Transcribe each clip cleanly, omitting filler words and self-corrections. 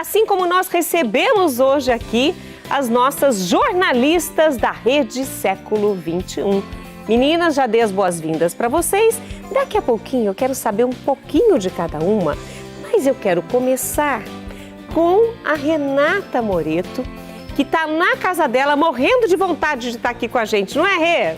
Assim como nós recebemos hoje aqui as nossas jornalistas da Rede Século XXI. Meninas, já dei as boas-vindas para vocês. Daqui a pouquinho eu quero saber um pouquinho de cada uma, mas eu quero começar com a Renata Moreto, que está na casa dela morrendo de vontade de estar aqui com a gente, não é, Rê?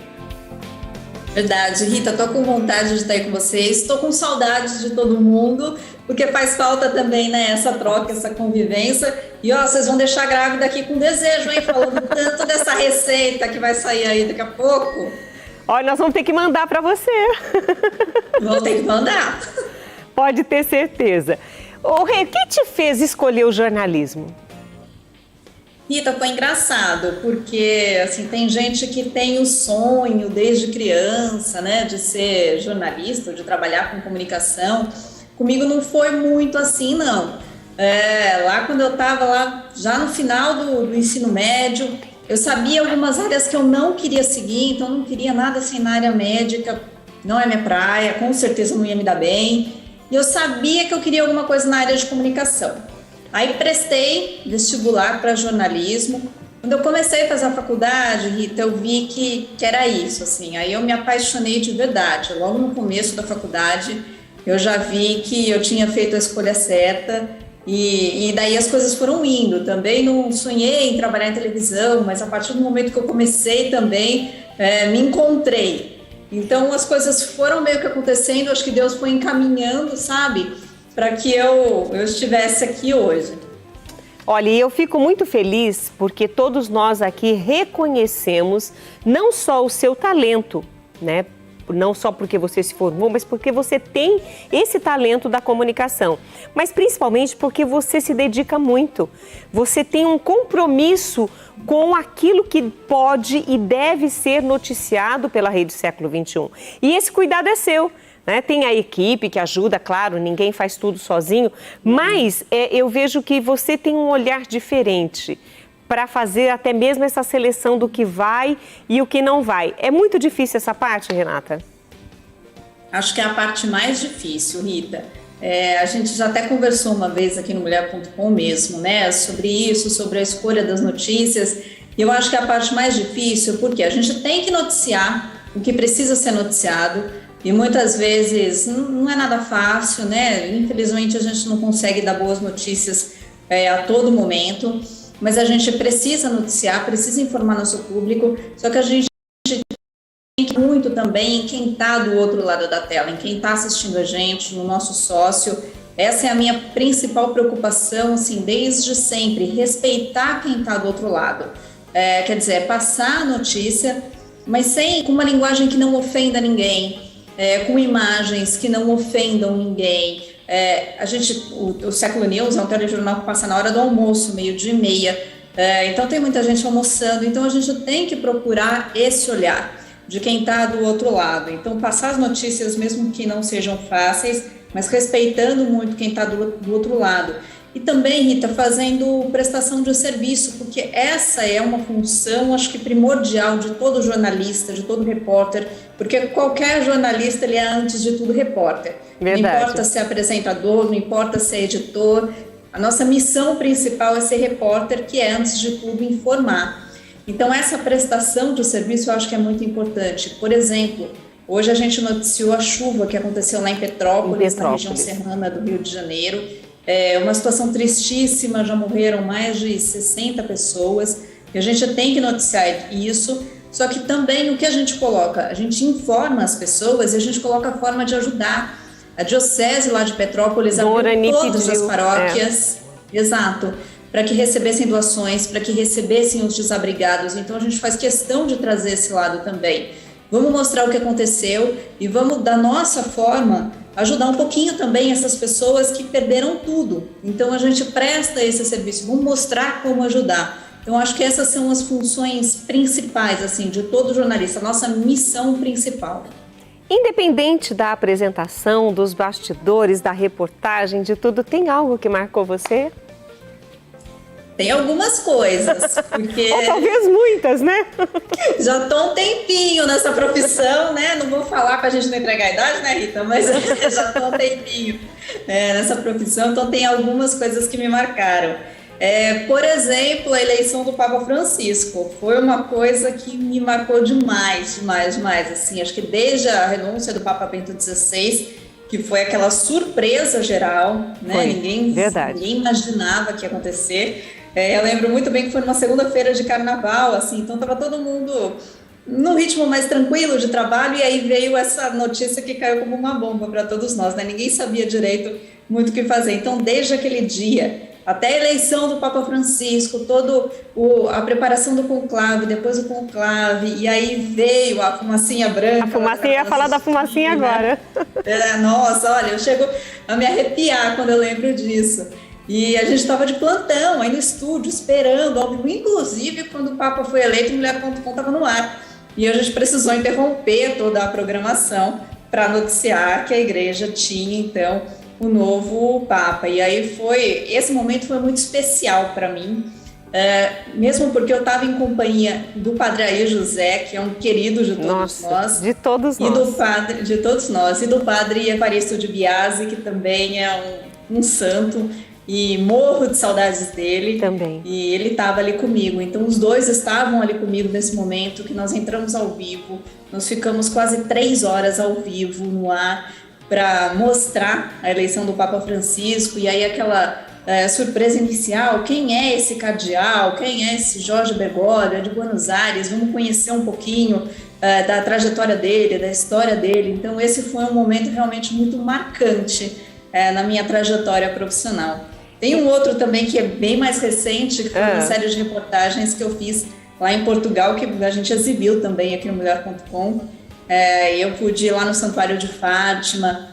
Verdade, Rita, estou com vontade de estar aí com vocês, estou com saudade de todo mundo, porque faz falta também, né, essa troca, essa convivência. E ó, vocês vão deixar grávida aqui com desejo, hein, falando tanto dessa receita que vai sair aí daqui a pouco. Olha, nós vamos ter que mandar para você. Vamos ter que mandar. Pode ter certeza. Ô, Rê, o que te fez escolher o jornalismo? Rita, foi engraçado, porque assim, tem gente que tem o sonho desde criança, né, de ser jornalista, de trabalhar com comunicação. Comigo não foi muito assim, não. Lá quando eu estava lá, já no final do ensino médio, eu sabia algumas áreas que eu não queria seguir, então eu não queria nada assim na área médica, não é minha praia, com certeza não ia me dar bem. E eu sabia que eu queria alguma coisa na área de comunicação. Aí prestei vestibular para jornalismo. Quando eu comecei a fazer a faculdade, Rita, eu vi que era isso, assim. Aí eu me apaixonei de verdade. Logo no começo da faculdade, eu já vi que eu tinha feito a escolha certa e daí as coisas foram indo. Também não sonhei em trabalhar em televisão, mas a partir do momento que eu comecei também, me encontrei. Então as coisas foram meio que acontecendo, acho que Deus foi encaminhando, sabe? Para que eu estivesse aqui hoje. Olha, eu fico muito feliz porque todos nós aqui reconhecemos não só o seu talento, né? Não só porque você se formou, mas porque você tem esse talento da comunicação. Mas principalmente porque você se dedica muito. Você tem um compromisso com aquilo que pode e deve ser noticiado pela Rede Século XXI. E esse cuidado é seu. Né? Tem a equipe que ajuda, claro, ninguém faz tudo sozinho, mas eu vejo que você tem um olhar diferente para fazer até mesmo essa seleção do que vai e o que não vai. É muito difícil essa parte, Renata? Acho que é a parte mais difícil, Rita. A gente já até conversou uma vez aqui no Mulher.com mesmo, né, sobre isso, sobre a escolha das notícias. E eu acho que é a parte mais difícil porque a gente tem que noticiar o que precisa ser noticiado. E muitas vezes não é nada fácil, né? Infelizmente a gente não consegue dar boas notícias a todo momento, mas a gente precisa noticiar, precisa informar nosso público, só que a gente tem que muito também em quem está do outro lado da tela, em quem está assistindo a gente, no nosso sócio. Essa é a minha principal preocupação, assim, desde sempre, respeitar quem está do outro lado. Quer dizer, passar a notícia, mas com uma linguagem que não ofenda ninguém, com imagens que não ofendam ninguém. O Século News é um telejornal que passa na hora do almoço, 12:30, então tem muita gente almoçando, então a gente tem que procurar esse olhar de quem está do outro lado. Então passar as notícias, mesmo que não sejam fáceis, mas respeitando muito quem está do outro lado. E também, Rita, fazendo prestação de serviço, porque essa é uma função, acho que primordial de todo jornalista, de todo repórter, porque qualquer jornalista, ele é, antes de tudo, repórter. Verdade. Não importa ser apresentador, não importa ser editor, a nossa missão principal é ser repórter, que é, antes de tudo, informar. Então, essa prestação de serviço eu acho que é muito importante. Por exemplo, hoje a gente noticiou a chuva que aconteceu lá em Petrópolis, na região serrana do Rio de Janeiro. Uma situação tristíssima, já morreram mais de 60 pessoas, e a gente tem que noticiar isso, só que também o que a gente coloca? A gente informa as pessoas e a gente coloca a forma de ajudar. A diocese lá de Petrópolis abriu todas as paróquias, exato, para que recebessem doações, para que recebessem os desabrigados, então a gente faz questão de trazer esse lado também. Vamos mostrar o que aconteceu e vamos, da nossa forma, ajudar um pouquinho também essas pessoas que perderam tudo. Então a gente presta esse serviço, vamos mostrar como ajudar. Então acho que essas são as funções principais, assim, de todo jornalista, a nossa missão principal. Independente da apresentação, dos bastidores, da reportagem, de tudo, tem algo que marcou você? tem algumas coisas, porque... Ou talvez muitas, né? Já estou um tempinho nessa profissão, né? Não vou falar para a gente não entregar a idade, né, Rita? Mas já estou um tempinho nessa profissão, então tem algumas coisas que me marcaram. Por exemplo, a eleição do Papa Francisco foi uma coisa que me marcou demais, assim, acho que desde a renúncia do Papa Bento XVI, que foi aquela surpresa geral, né? Ninguém imaginava que ia acontecer. Eu lembro muito bem que foi numa segunda-feira de carnaval, assim, então estava todo mundo num ritmo mais tranquilo de trabalho, e aí veio essa notícia que caiu como uma bomba para todos nós, né? Ninguém sabia direito muito o que fazer. Então, desde aquele dia até a eleição do Papa Francisco, toda a preparação do conclave, depois o conclave, e aí veio a fumacinha branca. A fumacinha, ia falar da fumacinha agora. Nossa, olha, eu chego a me arrepiar quando eu lembro disso. E a gente estava de plantão aí no estúdio, esperando, ao vivo, inclusive quando o Papa foi eleito, o Mulher.com estava no ar. E a gente precisou interromper toda a programação para noticiar que a igreja tinha, então, o novo Papa. E aí esse momento foi muito especial para mim, mesmo porque eu estava em companhia do Padre Air José, que é um querido de todos nós. De todos nós. De todos nós. E do Padre Evaristo de Biasi, que também é um santo, e morro de saudades dele. Também. E ele estava ali comigo. Então, os dois estavam ali comigo nesse momento que nós entramos ao vivo. Nós ficamos quase 3 horas ao vivo no ar, para mostrar a eleição do Papa Francisco, e aí aquela surpresa inicial, quem é esse cardeal, quem é esse Jorge Bergoglio, é de Buenos Aires, vamos conhecer um pouquinho da trajetória dele, da história dele. Então esse foi um momento realmente muito marcante na minha trajetória profissional. Tem um outro também que é bem mais recente, que foi uma série de reportagens que eu fiz lá em Portugal, que a gente exibiu também aqui no Mulher.com. Eu pude ir lá no Santuário de Fátima,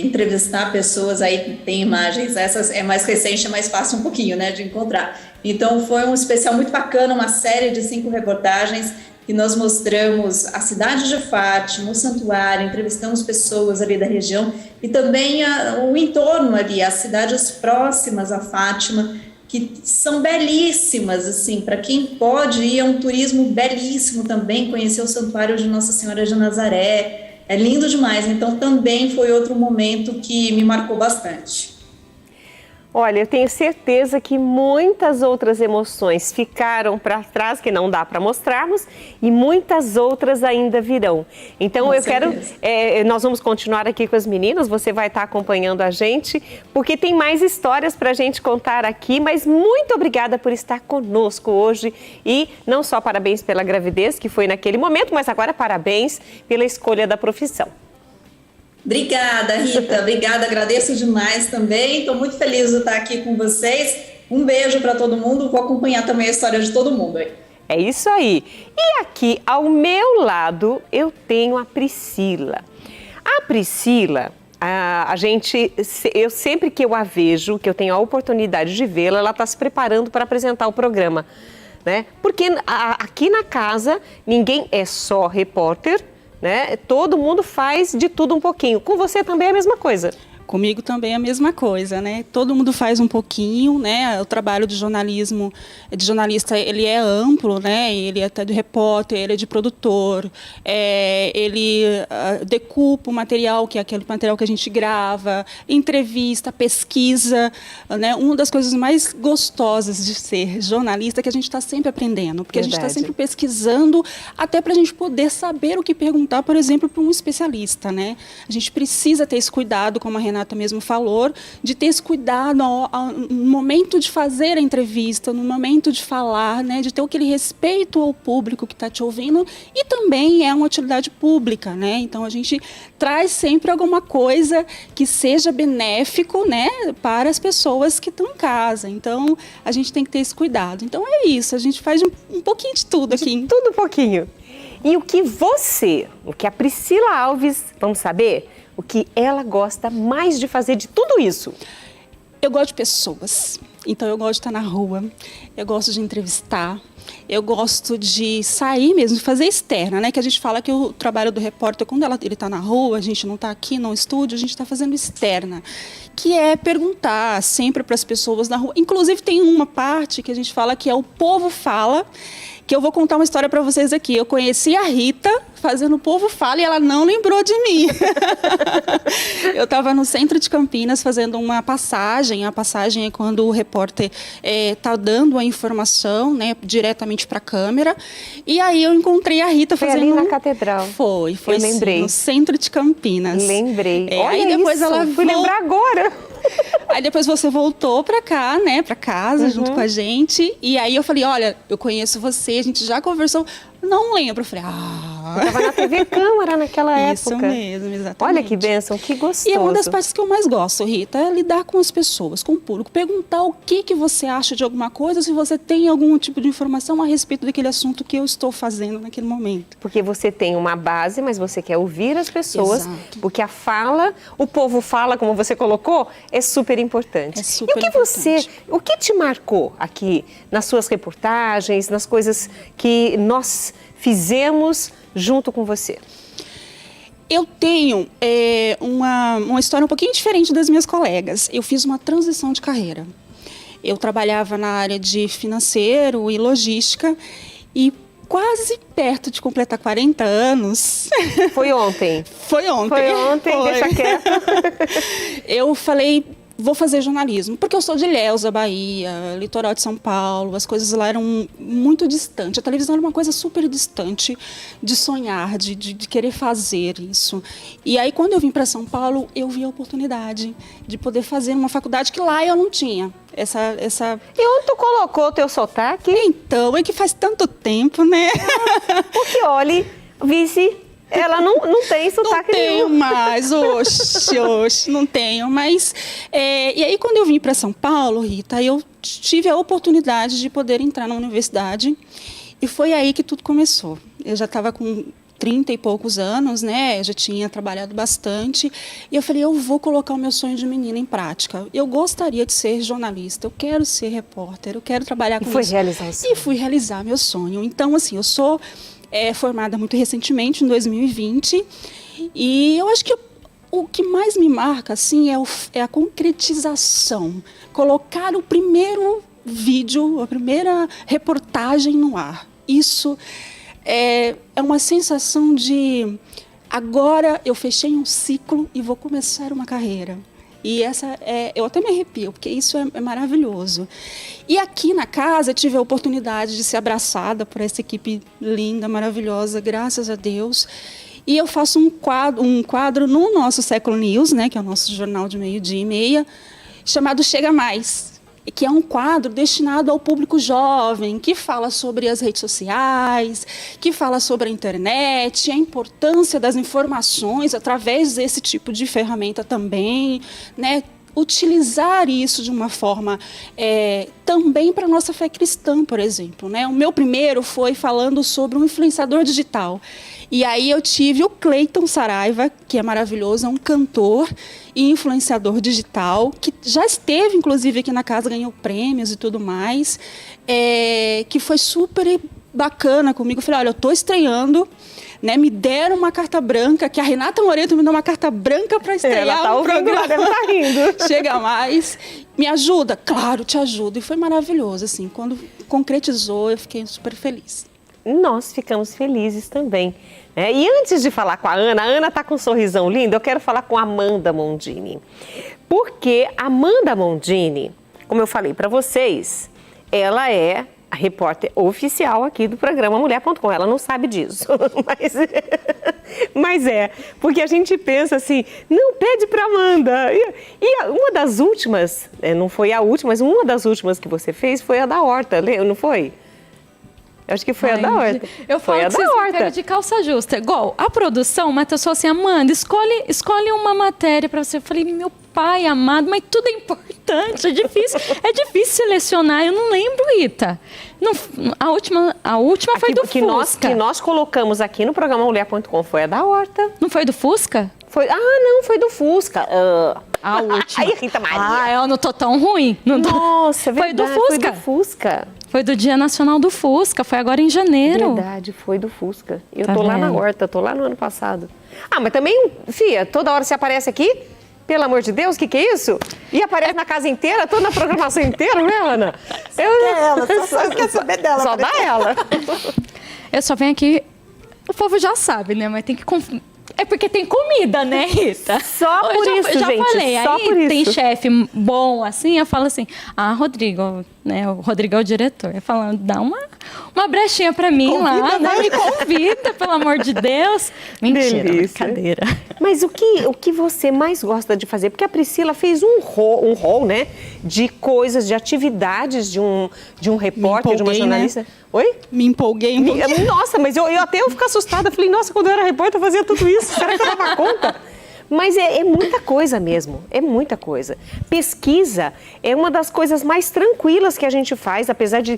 entrevistar pessoas, aí tem imagens, essas é mais recente, é mais fácil um pouquinho, né, de encontrar. Então foi um especial muito bacana, uma série de 5 reportagens que nós mostramos a cidade de Fátima, o santuário, entrevistamos pessoas ali da região e também o entorno ali, as cidades próximas a Fátima, que são belíssimas, assim, para quem pode ir, é um turismo belíssimo também, conhecer o Santuário de Nossa Senhora de Nazaré, é lindo demais, então também foi outro momento que me marcou bastante. Olha, eu tenho certeza que muitas outras emoções ficaram para trás, que não dá para mostrarmos, e muitas outras ainda virão. Então nós vamos continuar aqui com as meninas, você vai estar acompanhando a gente, porque tem mais histórias para a gente contar aqui, mas muito obrigada por estar conosco hoje, e não só parabéns pela gravidez, que foi naquele momento, mas agora parabéns pela escolha da profissão. Obrigada, Rita. Obrigada, agradeço demais também. Estou muito feliz de estar aqui com vocês. Um beijo para todo mundo. Vou acompanhar também a história de todo mundo aí. É isso aí. E aqui ao meu lado eu tenho a Priscila. A Priscila, eu sempre que eu a vejo, que eu tenho a oportunidade de vê-la, ela está se preparando para apresentar o programa, né? Porque aqui na casa ninguém é só repórter, né? Todo mundo faz de tudo um pouquinho. Com você também é a mesma coisa. Comigo também é a mesma coisa, né? Todo mundo faz um pouquinho, né? O trabalho de jornalista, ele é amplo, né? Ele é até de repórter, ele é de produtor, ele decupa o material, que é aquele material que a gente grava, entrevista, pesquisa, né? Uma das coisas mais gostosas de ser jornalista é que a gente está sempre aprendendo, porque Verdade. A gente está sempre pesquisando, até para a gente poder saber o que perguntar, por exemplo, para um especialista, né? A gente precisa ter esse cuidado, como a Renata mesmo falou, de ter esse cuidado no momento de fazer a entrevista, no momento de falar, né, de ter aquele respeito ao público que está te ouvindo, e também é uma utilidade pública, né? Então a gente traz sempre alguma coisa que seja benéfico, né, para as pessoas que estão em casa. Então a gente tem que ter esse cuidado. Então é isso, a gente faz um pouquinho de tudo aqui. De tudo um pouquinho. E o que a Priscila Alves, vamos saber? O que ela gosta mais de fazer de tudo isso? Eu gosto de pessoas. Então eu gosto de estar na rua, eu gosto de entrevistar, eu gosto de sair mesmo, de fazer externa, né? Que a gente fala que o trabalho do repórter, quando ele está na rua, a gente não está aqui no estúdio, a gente está fazendo externa, que é perguntar sempre para as pessoas na rua. Inclusive tem uma parte que a gente fala que é o povo fala, que eu vou contar uma história para vocês aqui. Eu conheci a Rita fazendo o Povo Fala e ela não lembrou de mim. Eu estava no centro de Campinas fazendo uma passagem. A passagem é quando o repórter está dando a informação, né, diretamente para a câmera. E aí eu encontrei a Rita fazendo... Foi ali na Catedral. Foi eu lembrei. Sim, no centro de Campinas. Lembrei. Olha aí depois isso. ela Fui lembrar agora. Aí depois você voltou pra cá, né, pra casa, junto com a gente. E aí eu falei, olha, eu conheço você, a gente já conversou. Não lembro. Eu falei, Eu tava na TV Câmara naquela isso época. Isso mesmo, exatamente. Olha que bênção, que gostoso. E é uma das partes que eu mais gosto, Rita, é lidar com as pessoas, com o público. Perguntar o que você acha de alguma coisa, se você tem algum tipo de informação a respeito daquele assunto que eu estou fazendo naquele momento. Porque você tem uma base, mas você quer ouvir as pessoas. Exato. Porque a fala, o povo fala, como você colocou, é super importante. É super importante. O que te marcou aqui nas suas reportagens, nas coisas que nós fizemos junto com você? Eu tenho uma história um pouquinho diferente das minhas colegas. Eu fiz uma transição de carreira. Eu trabalhava na área de financeiro e logística e quase perto de completar 40 anos. Foi ontem. Foi ontem. Foi ontem, Foi. Deixa quieto. Eu falei, vou fazer jornalismo, porque eu sou de Ilhéus, Bahia, litoral de São Paulo, as coisas lá eram muito distantes. A televisão era uma coisa super distante de sonhar, de querer fazer isso. E aí, quando eu vim para São Paulo, eu vi a oportunidade de poder fazer uma faculdade que lá eu não tinha. E onde tu colocou o teu sotaque? Então, é que faz tanto tempo, né? Porque, olhe, vice... Ela não tem sotaque nenhum. Não tenho mais, oxe, não tenho. Mas, e aí, quando eu vim para São Paulo, Rita, eu tive a oportunidade de poder entrar na universidade e foi aí que tudo começou. Eu já estava com 30 e poucos anos, né? Eu já tinha trabalhado bastante e eu falei, eu vou colocar o meu sonho de menina em prática. Eu gostaria de ser jornalista, eu quero ser repórter, eu quero trabalhar com isso. E foi realizar o sonho. E fui realizar meu sonho. Então, assim, eu sou... formada muito recentemente, em 2020, e eu acho que o que mais me marca assim, é a concretização, colocar o primeiro vídeo, a primeira reportagem no ar. Isso é uma sensação de, agora eu fechei um ciclo e vou começar uma carreira. E eu até me arrepio, porque isso é maravilhoso. E aqui na casa eu tive a oportunidade de ser abraçada por essa equipe linda, maravilhosa, graças a Deus. E eu faço um quadro no nosso Século News, né, que é o nosso jornal de meio-dia e meia, chamado Chega Mais, que é um quadro destinado ao público jovem, que fala sobre as redes sociais, que fala sobre a internet, a importância das informações através desse tipo de ferramenta também, né? Utilizar isso de uma forma também para a nossa fé cristã, por exemplo, né? O meu primeiro foi falando sobre um influenciador digital. E aí eu tive o Cleiton Saraiva, que é maravilhoso, é um cantor e influenciador digital, que já esteve, inclusive, aqui na casa, ganhou prêmios e tudo mais, que foi super bacana comigo. Eu falei, olha, eu estou estreando, né, me deram uma carta branca, que a Renata Moreto me deu uma carta branca para estrear o programa. Deve estar rindo. Chega Mais. Me ajuda? Claro, te ajudo. E foi maravilhoso, assim, quando concretizou, eu fiquei super feliz. Nós ficamos felizes também. E antes de falar com a Ana está com um sorrisão lindo, eu quero falar com a Amanda Mondini. Porque a Amanda Mondini, como eu falei para vocês, ela é a repórter oficial aqui do programa Mulher.com. Ela não sabe disso, mas porque a gente pensa assim, não, pede para Amanda. E uma das últimas, não foi a última, mas uma das últimas que você fez foi a da Horta, não foi? Eu acho que foi a da Horta. Eu falo que vocês me pegam de calça justa. Igual, a produção, o Matheus falou assim, Amanda, escolhe uma matéria para você. Eu falei, meu pai amado, mas tudo é importante, é difícil selecionar. Eu não lembro, Rita. Não, a última foi do Fusca. Que nós colocamos aqui no programa Mulher.com foi a da Horta. Não foi do Fusca? Não, foi do Fusca. A última. Aí, Rita Maria. Ah, eu não tô tão ruim. Não tô... Nossa, é Foi do verdade, Fusca. Foi do Fusca. Foi do Dia Nacional do Fusca, foi agora em janeiro. Verdade, foi do Fusca. Eu Tá tô lá na vendo? horta, tô lá no ano passado. Ah, mas também, fia, toda hora você aparece aqui? Pelo amor de Deus, o que é isso? E aparece na casa inteira, toda na programação inteira, né, Ana? Ela, só quer saber dela. Só dá ela. Eu só venho aqui, o povo já sabe, né? Mas tem que... É porque tem comida, né, Rita? Só por Eu isso, já gente, falei, só aí por isso. tem chefe bom, assim, eu falo assim, Rodrigo, né, o Rodrigo é o diretor, eu falo, dá uma brechinha pra mim lá, né, me convida, pelo amor de Deus. Mentira, Delícia. brincadeira. Mas o que você mais gosta de fazer? Porque a Priscila fez um rol, né, de coisas, de atividades de um repórter, de uma empolguei, jornalista. né? Oi? Me empolguei um pouquinho. Nossa, mas eu fico assustada. Falei, nossa, quando eu era repórter eu fazia tudo isso. Será que eu dava conta? Mas é muita coisa mesmo, é muita coisa. Pesquisa é uma das coisas mais tranquilas que a gente faz, apesar de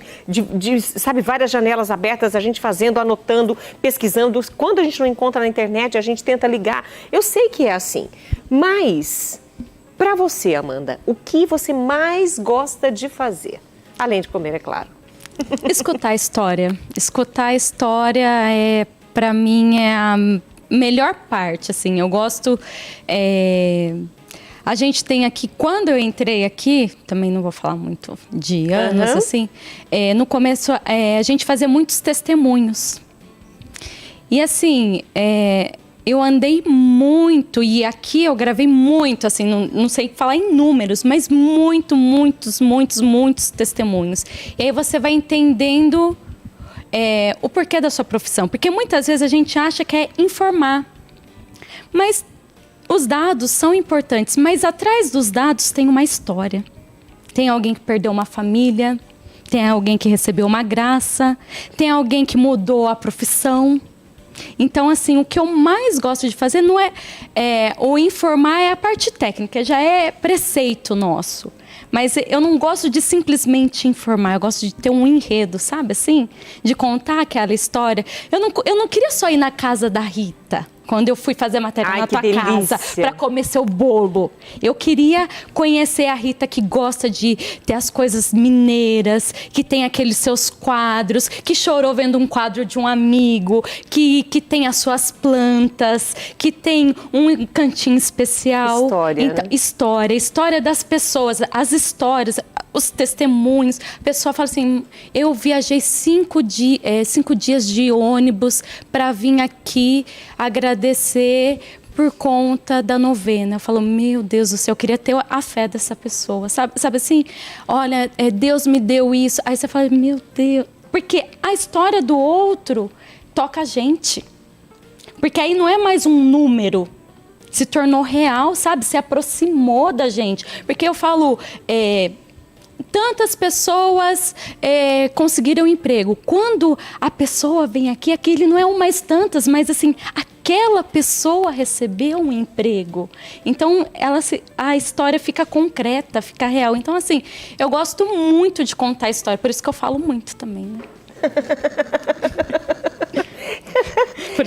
sabe, várias janelas abertas, a gente fazendo, anotando, pesquisando. Quando a gente não encontra na internet, a gente tenta ligar. Eu sei que é assim, mas para você, Amanda, o que você mais gosta de fazer? Além de comer, é claro. Escutar a história. Escutar a história, para mim, é a melhor parte, assim. Eu gosto... A gente tem aqui, quando eu entrei aqui, também não vou falar muito de anos, assim, no começo a gente fazia muitos testemunhos. E assim, eu andei muito, e aqui eu gravei muito, assim, não sei falar em números, mas muitos testemunhos. E aí você vai entendendo o porquê da sua profissão. Porque muitas vezes a gente acha que é informar. Mas os dados são importantes, mas atrás dos dados tem uma história. Tem alguém que perdeu uma família, tem alguém que recebeu uma graça, tem alguém que mudou a profissão. Então, assim, o que eu mais gosto de fazer não o informar é a parte técnica, já é preceito nosso. Mas eu não gosto de simplesmente informar, eu gosto de ter um enredo, sabe assim? De contar aquela história. Eu não queria só ir na casa da Rita, quando eu fui fazer matéria na tua casa, para comer seu bolo. Eu queria conhecer a Rita que gosta de ter as coisas mineiras, que tem aqueles seus quadros, que chorou vendo um quadro de um amigo, que tem as suas plantas, que tem um cantinho especial. História, então, né? História das pessoas, as histórias, os testemunhos. A pessoa fala assim, eu viajei 5 dias de ônibus para vir aqui agradecer por conta da novena. Eu falo, meu Deus do céu, eu queria ter a fé dessa pessoa, sabe assim? Olha, Deus me deu isso. Aí você fala, meu Deus, porque a história do outro toca a gente. Porque aí não é mais um número, se tornou real, sabe? Se aproximou da gente. Porque eu falo, tantas pessoas conseguiram emprego. Quando a pessoa vem aqui, aquele não é um mais tantas, mas assim, aquela pessoa recebeu um emprego. Então, a história fica concreta, fica real. Então, assim, eu gosto muito de contar a história, por isso que eu falo muito também, né?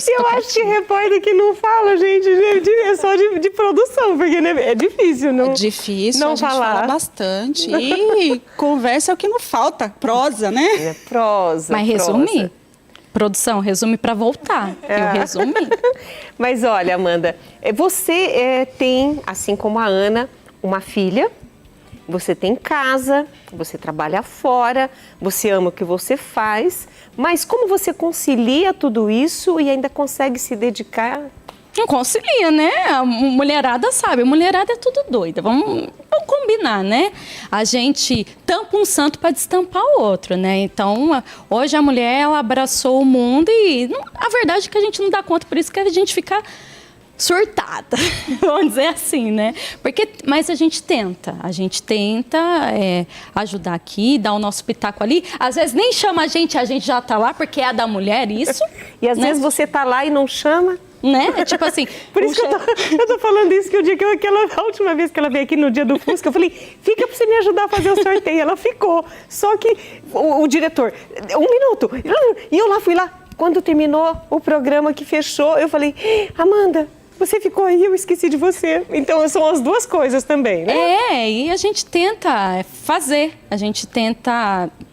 Eu acho que repórter que não fala, gente, é só de produção, porque né, é difícil, não? É difícil, não a gente falar. fala bastante. E conversa é o que não falta, prosa, né? É prosa. Mas resumir. Produção, resume para voltar. Eu resumi. Mas olha, Amanda, você tem, assim como a Ana, uma filha, você tem casa, você trabalha fora, você ama o que você faz, mas como você concilia tudo isso e ainda consegue se dedicar? Não concilia, né? A mulherada sabe, a mulherada é tudo doida. Vamos combinar, né? A gente tampa um santo para destampar o outro, né? Então, hoje a mulher, ela abraçou o mundo e a verdade é que a gente não dá conta, por isso que a gente fica surtada, vamos dizer assim, né? Mas a gente tenta ajudar aqui, dar o nosso pitaco ali. Às vezes nem chama a gente já tá lá, porque é a da mulher, isso. E às vezes você tá lá e não chama. Né? Tipo assim... Por isso que eu tô falando isso, que o dia a última vez que ela veio aqui no dia do Fusca, eu falei, fica pra você me ajudar a fazer o sorteio. Ela ficou. Só que o diretor, 1 minuto. E eu fui lá. Quando terminou o programa que fechou, eu falei, Amanda, você ficou aí, eu esqueci de você. Então são as duas coisas também, né? E a gente tenta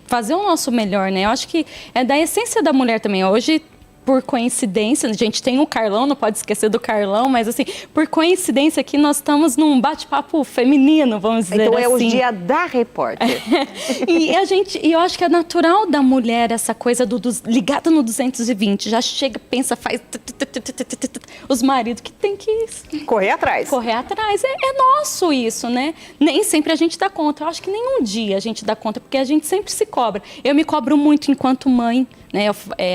fazer o nosso melhor, né? Eu acho que é da essência da mulher também. Hoje, por coincidência, a gente tem o Carlão, não pode esquecer do Carlão, mas assim, por coincidência aqui nós estamos num bate-papo feminino, vamos dizer assim. Então é o dia da repórter. E eu acho que é natural da mulher essa coisa ligada no 220, já chega, pensa, faz os maridos que tem que correr atrás. É nosso isso, né? Nem sempre a gente dá conta. Eu acho que nenhum dia a gente dá conta, porque a gente sempre se cobra. Eu me cobro muito enquanto mãe, né?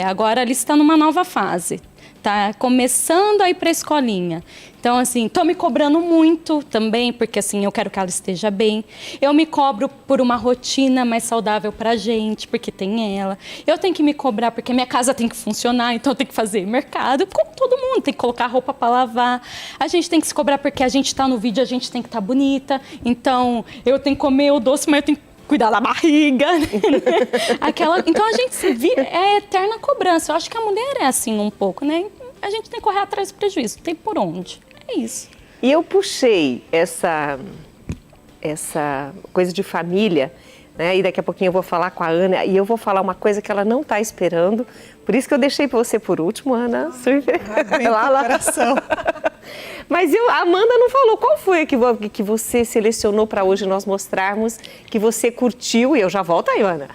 Agora ela está numa nova fase, tá começando a ir para a escolinha. Então, assim, tô me cobrando muito também, porque assim, eu quero que ela esteja bem. Eu me cobro por uma rotina mais saudável pra gente, porque tem ela. Eu tenho que me cobrar porque minha casa tem que funcionar, então eu tenho que fazer mercado, como todo mundo, tem que colocar roupa para lavar. A gente tem que se cobrar porque a gente tá no vídeo, a gente tem que estar bonita. Então, eu tenho que comer o doce, mas eu tenho que cuidar da barriga, né? Então a gente é eterna cobrança. Eu acho que a mulher é assim um pouco, né? A gente tem que correr atrás do prejuízo, tem por onde. É isso. E eu puxei essa coisa de família, né? E daqui a pouquinho eu vou falar com a Ana e eu vou falar uma coisa que ela não está esperando. Por isso que eu deixei para você por último, Ana. Coração. Mas a Amanda não falou. Qual foi que você selecionou para hoje nós mostrarmos que você curtiu? E eu já volto aí, Ana.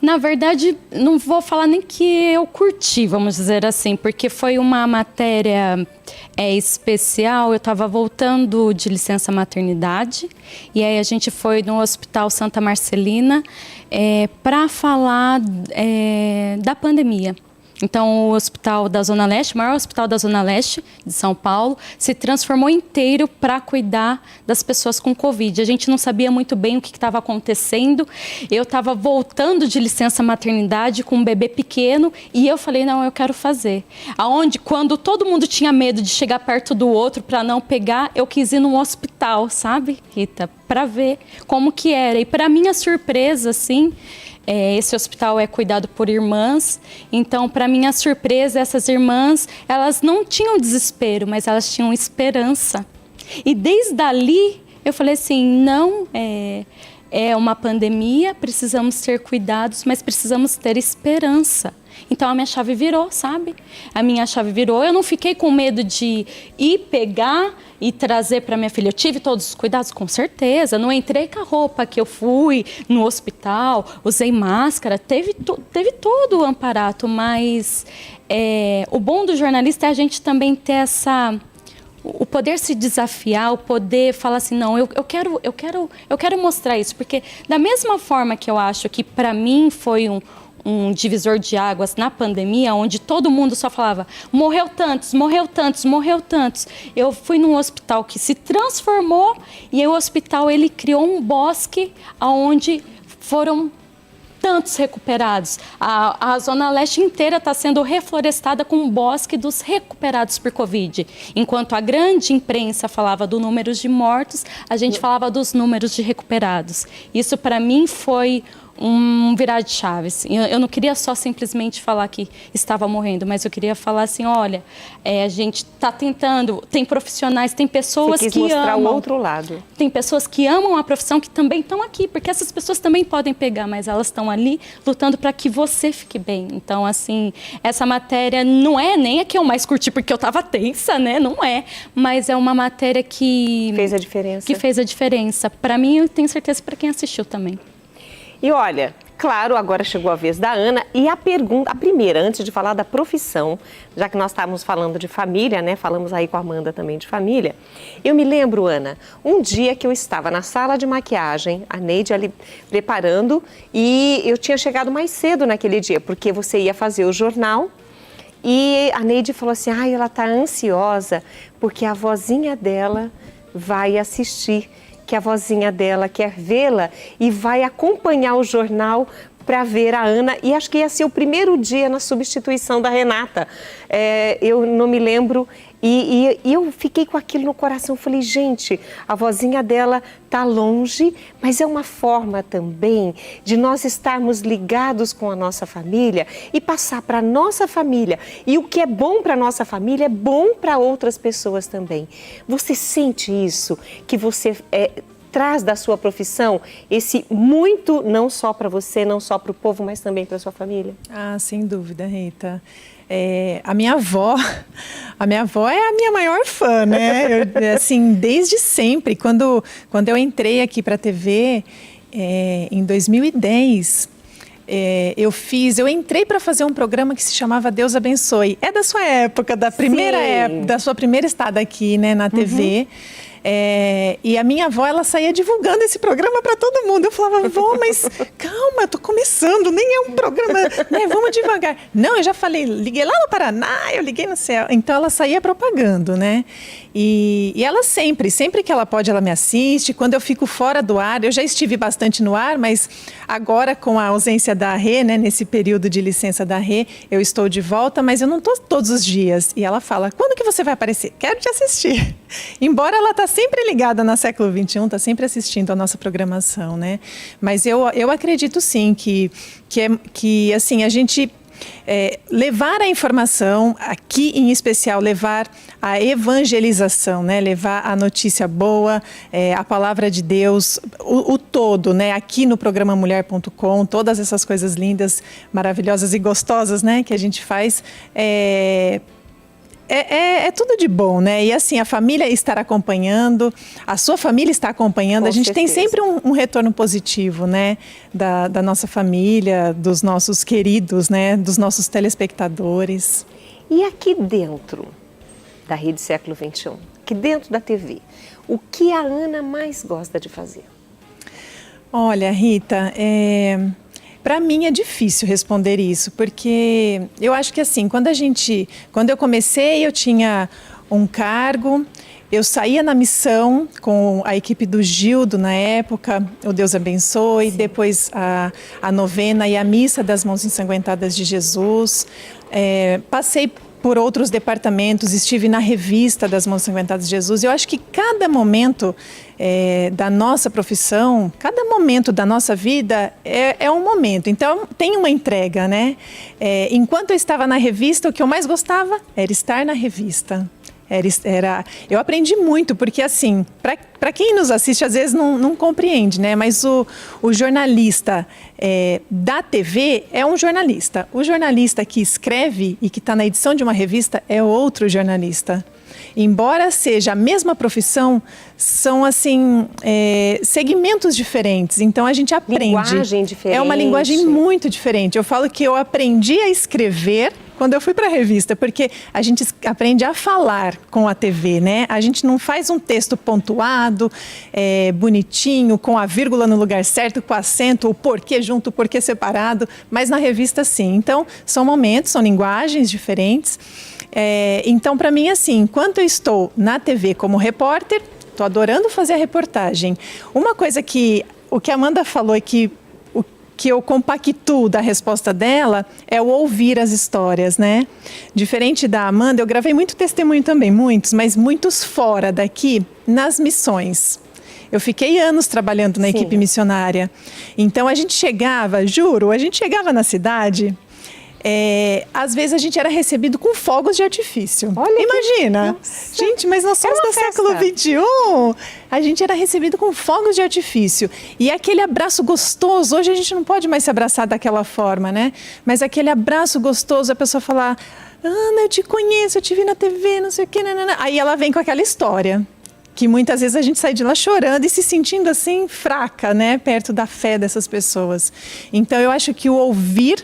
Na verdade, não vou falar nem que eu curti, vamos dizer assim, porque foi uma matéria especial. Eu estava voltando de licença maternidade e aí a gente foi no Hospital Santa Marcelina para falar da pandemia. Então, o hospital da Zona Leste, o maior hospital da Zona Leste de São Paulo, se transformou inteiro para cuidar das pessoas com Covid. A gente não sabia muito bem o que estava acontecendo. Eu estava voltando de licença maternidade com um bebê pequeno e eu falei, não, eu quero fazer. Quando todo mundo tinha medo de chegar perto do outro para não pegar, eu quis ir num hospital, sabe, Rita? Para ver como que era. E para minha surpresa, assim... esse hospital é cuidado por irmãs, então, para minha surpresa, essas irmãs, elas não tinham desespero, mas elas tinham esperança. E desde ali, eu falei assim, não, é uma pandemia, precisamos ter cuidados, mas precisamos ter esperança. Então, a minha chave virou, sabe? A minha chave virou, eu não fiquei com medo de ir pegar e trazer para minha filha. Eu tive todos os cuidados, com certeza. Não entrei com a roupa que eu fui no hospital, usei máscara, teve todo o amparato, mas o bom do jornalista é a gente também ter o poder se desafiar, o poder falar assim, não, eu quero mostrar isso, porque da mesma forma que eu acho que para mim foi um divisor de águas na pandemia, onde todo mundo só falava, morreu tantos, morreu tantos, morreu tantos. Eu fui num hospital que se transformou e o hospital ele criou um bosque onde foram tantos recuperados. A Zona Leste inteira está sendo reflorestada com um bosque dos recuperados por Covid. Enquanto a grande imprensa falava do número de mortos, a gente falava dos números de recuperados. Isso para mim foi um virar de chaves. Eu não queria só simplesmente falar que estava morrendo, mas eu queria falar assim, olha, a gente está tentando, tem profissionais, tem pessoas que mostrar amam. O outro lado. Tem pessoas que amam a profissão que também estão aqui, porque essas pessoas também podem pegar, mas elas estão ali lutando para que você fique bem. Então, assim, essa matéria não é nem a que eu mais curti, porque eu estava tensa, né? Não é. Mas é uma matéria que... fez a diferença. Que fez a diferença. Para mim, eu tenho certeza para quem assistiu também. E olha, claro, agora chegou a vez da Ana e a primeira, antes de falar da profissão, já que nós estávamos falando de família, né? Falamos aí com a Amanda também de família. Eu me lembro, Ana, um dia que eu estava na sala de maquiagem, a Neide ali preparando e eu tinha chegado mais cedo naquele dia, porque você ia fazer o jornal e a Neide falou assim, ela está ansiosa porque a vozinha dela vai assistir, que a vozinha dela quer vê-la e vai acompanhar o jornal para ver a Ana e acho que ia ser o primeiro dia na substituição da Renata. Eu não me lembro e eu fiquei com aquilo no coração. Falei, gente, a vozinha dela está longe, mas é uma forma também de nós estarmos ligados com a nossa família e passar para a nossa família. E o que é bom para a nossa família é bom para outras pessoas também. Você sente isso? Que você traz da sua profissão esse muito, não só para você, não só para o povo, mas também para a sua família? Ah, sem dúvida, Rita. A minha avó é a minha maior fã, né? Assim, desde sempre, quando eu entrei aqui para a TV, em 2010, eu entrei para fazer um programa que se chamava Deus Abençoe. É da sua época, da sua primeira estada aqui, né, na TV. E a minha avó, ela saía divulgando esse programa para todo mundo. Eu falava, vó, mas calma, eu tô começando, nem é um programa, né? Vamos devagar. Não, eu já falei, liguei lá no Paraná, eu liguei no céu. Então ela saía propagando, né? E ela sempre que ela pode, ela me assiste. Quando eu fico fora do ar, eu já estive bastante no ar, mas agora com a ausência da Rê, né? Nesse período de licença da Rê, eu estou de volta, mas eu não estou todos os dias. E ela fala, quando que você vai aparecer? Quero te assistir. Embora ela está sempre ligada na Século XXI, está sempre assistindo a nossa programação, né? Mas eu acredito sim que assim, a gente levar a informação, aqui em especial, levar a evangelização, né? Levar a notícia boa, a palavra de Deus, o todo, né? Aqui no programa Mulher.com, todas essas coisas lindas, maravilhosas e gostosas, né? Que a gente faz, é tudo de bom, né? E assim, a família estar acompanhando, a sua família está acompanhando, a gente tem sempre um retorno positivo, né? Da nossa família, dos nossos queridos, né? Dos nossos telespectadores. E aqui dentro da Rede Século XXI, aqui dentro da TV, o que a Ana mais gosta de fazer? Olha, Rita, para mim é difícil responder isso, porque eu acho que assim, quando eu comecei, eu tinha um cargo, eu saía na missão com a equipe do Gildo na época, o Deus Abençoe, sim. Depois a novena e a missa das mãos ensanguentadas de Jesus, passei por outros departamentos, estive na revista das Mãos Ensanguentadas de Jesus. Eu acho que cada momento da nossa profissão, cada momento da nossa vida é um momento. Então, tem uma entrega, né? Enquanto eu estava na revista, o que eu mais gostava era estar na revista. Eu aprendi muito, porque assim, para quem nos assiste, às vezes não compreende, né? Mas o jornalista da TV é um jornalista. O jornalista que escreve e que está na edição de uma revista é outro jornalista. Embora seja a mesma profissão, são assim, segmentos diferentes. Então a gente aprende. Linguagem diferente. É uma linguagem muito diferente. Eu falo que eu aprendi a escrever quando eu fui para a revista, porque a gente aprende a falar com a TV, né? A gente não faz um texto pontuado, bonitinho, com a vírgula no lugar certo, com acento, o porquê junto, o porquê separado, mas na revista sim. Então, são momentos, são linguagens diferentes. Então, para mim, assim, enquanto eu estou na TV como repórter, estou adorando fazer a reportagem. Uma coisa o que a Amanda falou é que eu compactuo da resposta dela é o ouvir as histórias, né? Diferente da Amanda, eu gravei muito testemunho também, mas muitos fora daqui, nas missões. Eu fiquei anos trabalhando na equipe missionária. Então, a gente chegava na cidade... às vezes a gente era recebido com fogos de artifício. Olha, imagina! Gente, mas nós somos do século XXI. A gente era recebido com fogos de artifício. E aquele abraço gostoso, hoje a gente não pode mais se abraçar daquela forma, né? Mas aquele abraço gostoso, a pessoa falar, Ana, eu te conheço, eu te vi na TV, não sei o quê. Nanana. Aí ela vem com aquela história. Que muitas vezes a gente sai de lá chorando e se sentindo assim fraca, né? Perto da fé dessas pessoas. Então eu acho que o ouvir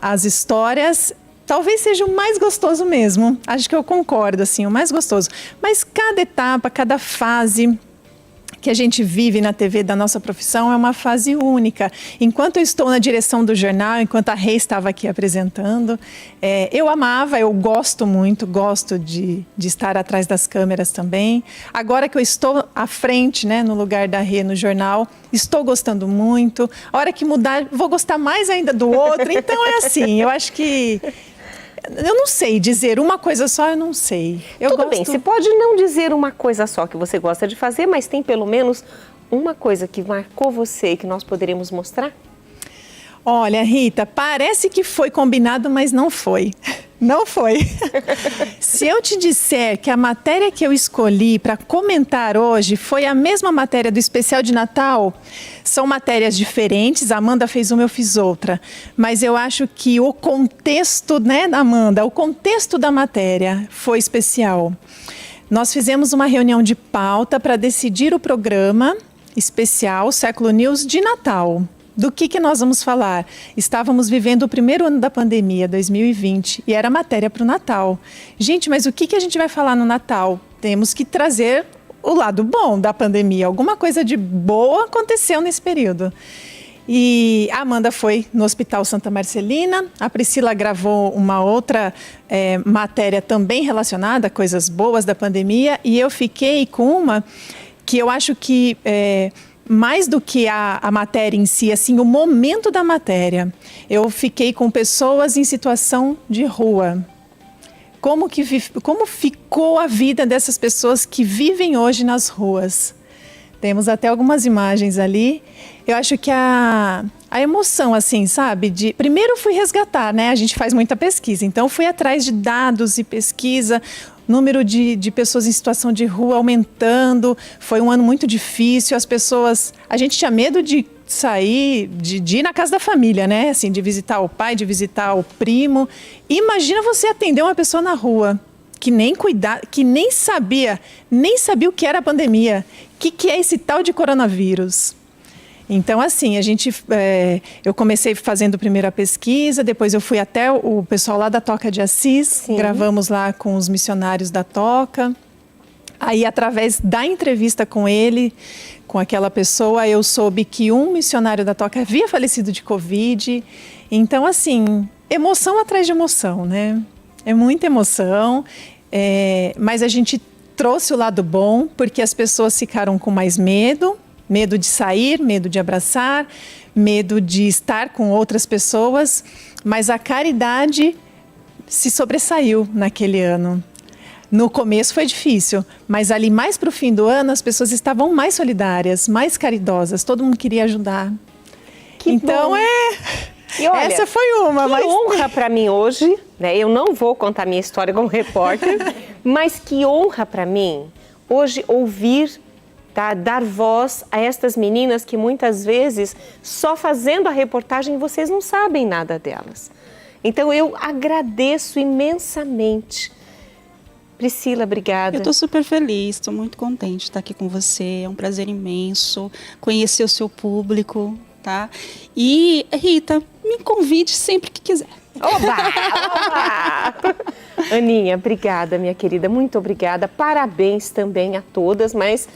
as histórias talvez seja o mais gostoso mesmo. Acho que eu concordo, assim, o mais gostoso. Mas cada etapa, cada fase que a gente vive na TV da nossa profissão é uma fase única. Enquanto eu estou na direção do jornal, enquanto a Rê estava aqui apresentando, eu amava, eu gosto muito, gosto de estar atrás das câmeras também. Agora que eu estou à frente, né, no lugar da Rê no jornal, estou gostando muito. A hora que mudar, vou gostar mais ainda do outro. Então é assim, eu acho que... Eu não sei dizer uma coisa só, eu não sei. Tudo bem, você pode não dizer uma coisa só que você gosta de fazer, mas tem pelo menos uma coisa que marcou você e que nós poderemos mostrar? Olha, Rita, parece que foi combinado, mas não foi. Não foi. Se eu te disser que a matéria que eu escolhi para comentar hoje foi a mesma matéria do especial de Natal, são matérias diferentes, a Amanda fez uma, eu fiz outra. Mas eu acho que o contexto, né, Amanda, o contexto da matéria foi especial. Nós fizemos uma reunião de pauta para decidir o programa especial Século News de Natal. Do que nós vamos falar? Estávamos vivendo o primeiro ano da pandemia, 2020, e era matéria para o Natal. Gente, mas o que a gente vai falar no Natal? Temos que trazer o lado bom da pandemia. Alguma coisa de boa aconteceu nesse período. E a Amanda foi no Hospital Santa Marcelina, a Priscila gravou uma outra matéria também relacionada a coisas boas da pandemia, e eu fiquei com uma que eu acho que... mais do que a matéria em si, assim, o momento da matéria. Eu fiquei com pessoas em situação de rua. Como ficou a vida dessas pessoas que vivem hoje nas ruas? Temos até algumas imagens ali. Eu acho que a emoção, assim, sabe? Primeiro fui resgatar, né? A gente faz muita pesquisa, então fui atrás de dados e pesquisa. Número de pessoas em situação de rua aumentando, foi um ano muito difícil, as pessoas... A gente tinha medo de sair, de ir na casa da família, né? Assim, de visitar o pai, de visitar o primo. Imagina você atender uma pessoa na rua que nem sabia o que era a pandemia, o que é esse tal de coronavírus. Então, assim, eu comecei fazendo primeiro a pesquisa, depois eu fui até o pessoal lá da Toca de Assis, Sim. Gravamos lá com os missionários da Toca. Aí, através da entrevista com ele, com aquela pessoa, eu soube que um missionário da Toca havia falecido de Covid. Então, assim, emoção atrás de emoção, né? É muita emoção, mas a gente trouxe o lado bom, porque as pessoas ficaram com mais medo. Medo de sair, medo de abraçar, medo de estar com outras pessoas, mas a caridade se sobressaiu naquele ano. No começo foi difícil, mas ali mais para o fim do ano as pessoas estavam mais solidárias, mais caridosas, todo mundo queria ajudar. Então bom. E olha, essa foi uma. Que honra para mim hoje, né? Eu não vou contar minha história como repórter, mas que honra para mim hoje ouvir, dar voz a estas meninas que muitas vezes, só fazendo a reportagem, vocês não sabem nada delas. Então, eu agradeço imensamente. Priscila, obrigada. Eu estou super feliz, estou muito contente de estar aqui com você. É um prazer imenso conhecer o seu público, tá? E, Rita, me convide sempre que quiser. Oba! Aninha, obrigada, minha querida, muito obrigada. Parabéns também a todas, mas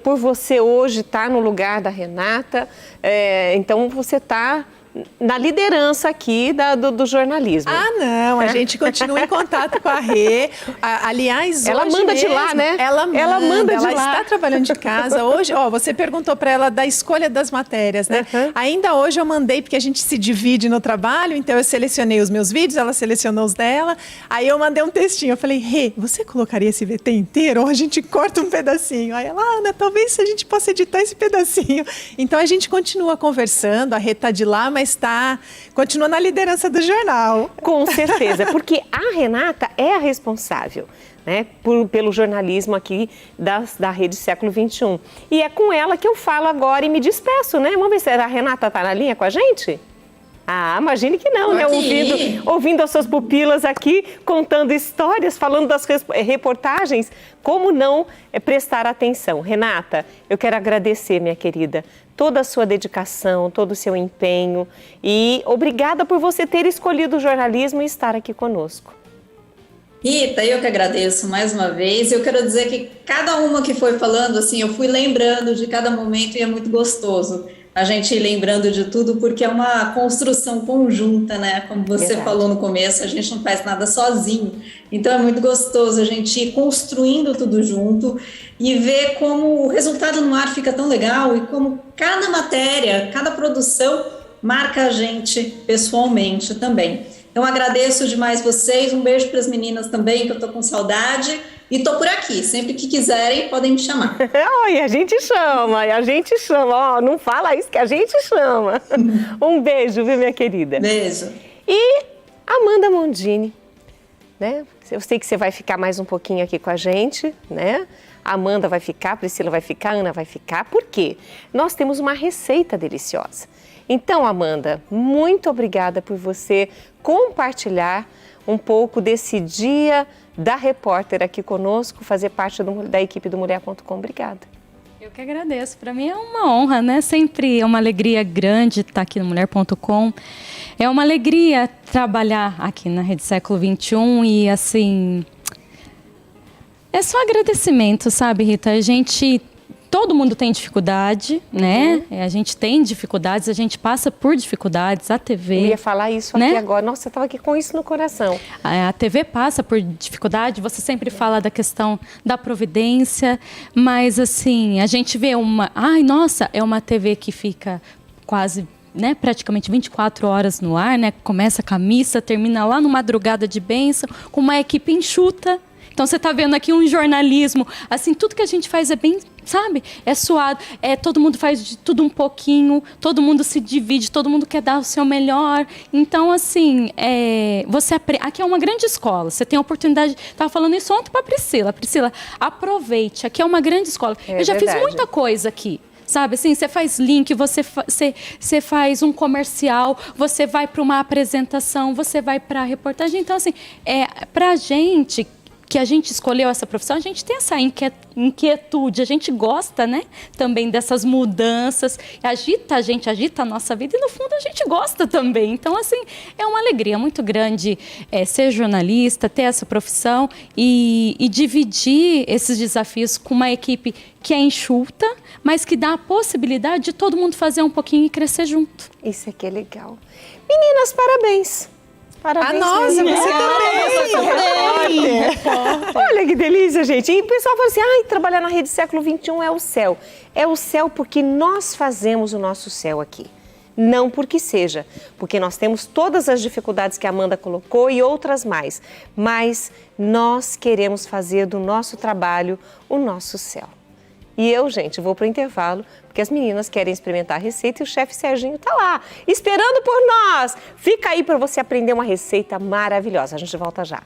por você hoje estar no lugar da Renata, então você está na liderança aqui do jornalismo. Ah, não, a gente continua em contato com a Rê. Aliás, ela hoje manda mesmo, de lá, né? Ela manda de lá. Ela está trabalhando de casa. Hoje, você perguntou para ela da escolha das matérias, né? Uhum. Ainda hoje eu mandei, porque a gente se divide no trabalho, então eu selecionei os meus vídeos, ela selecionou os dela. Aí eu mandei um textinho, eu falei, Rê, você colocaria esse VT inteiro ou a gente corta um pedacinho? Aí ela, Ana, talvez a gente possa editar esse pedacinho. Então a gente continua conversando, a Rê está de lá, mas continua na liderança do jornal. Com certeza, porque a Renata é a responsável, né, pelo jornalismo aqui da Rede Século XXI. E é com ela que eu falo agora e me despeço, né? Vamos ver se a Renata está na linha com a gente? Ah, imagine que não, né? Ouvindo as suas pupilas aqui, contando histórias, falando das reportagens, como não prestar atenção? Renata, eu quero agradecer, minha querida, toda a sua dedicação, todo o seu empenho e obrigada por você ter escolhido o jornalismo e estar aqui conosco. Rita, eu que agradeço mais uma vez. Eu quero dizer que cada uma que foi falando, assim, eu fui lembrando de cada momento e é muito gostoso a gente ir lembrando de tudo, porque é uma construção conjunta, né? Como você Verdade. falou no começo, a gente não faz nada sozinho. Então é muito gostoso a gente ir construindo tudo junto e ver como o resultado no ar fica tão legal e como cada matéria, cada produção marca a gente pessoalmente também. Então agradeço demais vocês, um beijo para as meninas também, que eu tô com saudade. E tô por aqui, sempre que quiserem podem me chamar. Oi, a gente chama, ó, não fala isso que a gente chama. Um beijo, viu, minha querida? Beijo. E Amanda Mondini, né? Eu sei que você vai ficar mais um pouquinho aqui com a gente, né? A Amanda vai ficar, a Priscila vai ficar, a Ana vai ficar. Por quê? Nós temos uma receita deliciosa. Então, Amanda, muito obrigada por você compartilhar um pouco desse dia da repórter aqui conosco, fazer parte da equipe do Mulher.com. Obrigada. Eu que agradeço. Para mim é uma honra, né? Sempre é uma alegria grande estar aqui no Mulher.com. É uma alegria trabalhar aqui na Rede Século XXI e, assim, é só agradecimento, sabe, Rita? Todo mundo tem dificuldade, né? A gente tem dificuldades, a gente passa por dificuldades, a TV... Eu ia falar isso né? aqui agora. Nossa, eu estava aqui com isso no coração. A TV passa por dificuldade, você sempre fala da questão da providência, mas assim, a gente vê é uma TV que fica quase, né, praticamente 24 horas no ar, né? Começa com a missa, termina lá no madrugada de bênção, com uma equipe enxuta. Então você está vendo aqui um jornalismo, assim, tudo que a gente faz é bem, sabe? É suado, todo mundo faz de tudo um pouquinho, todo mundo se divide, todo mundo quer dar o seu melhor. Então, assim, aqui é uma grande escola, você tem a oportunidade, estava falando isso ontem para a Priscila. Priscila, aproveite, aqui é uma grande escola. Eu já fiz muita coisa aqui. Sabe, assim, você faz link, você faz um comercial, você vai para uma apresentação, você vai para a reportagem. Então, assim, para a gente que a gente escolheu essa profissão, a gente tem essa inquietude, a gente gosta, né, também dessas mudanças, agita a nossa vida e, no fundo, a gente gosta também. Então, assim, é uma alegria muito grande ser jornalista, ter essa profissão e dividir esses desafios com uma equipe que é enxuta, mas que dá a possibilidade de todo mundo fazer um pouquinho e crescer junto. Isso aqui é legal. Meninas, parabéns. Parabéns. A nós, você também. Olha que delícia, gente. E o pessoal fala assim, trabalhar na Rede Século XXI é o céu. É o céu porque nós fazemos o nosso céu aqui. Não porque seja, porque nós temos todas as dificuldades que a Amanda colocou e outras mais. Mas nós queremos fazer do nosso trabalho o nosso céu. E eu, gente, vou para o intervalo, porque as meninas querem experimentar a receita e o chefe Serginho está lá, esperando por nós. Fica aí para você aprender uma receita maravilhosa. A gente volta já.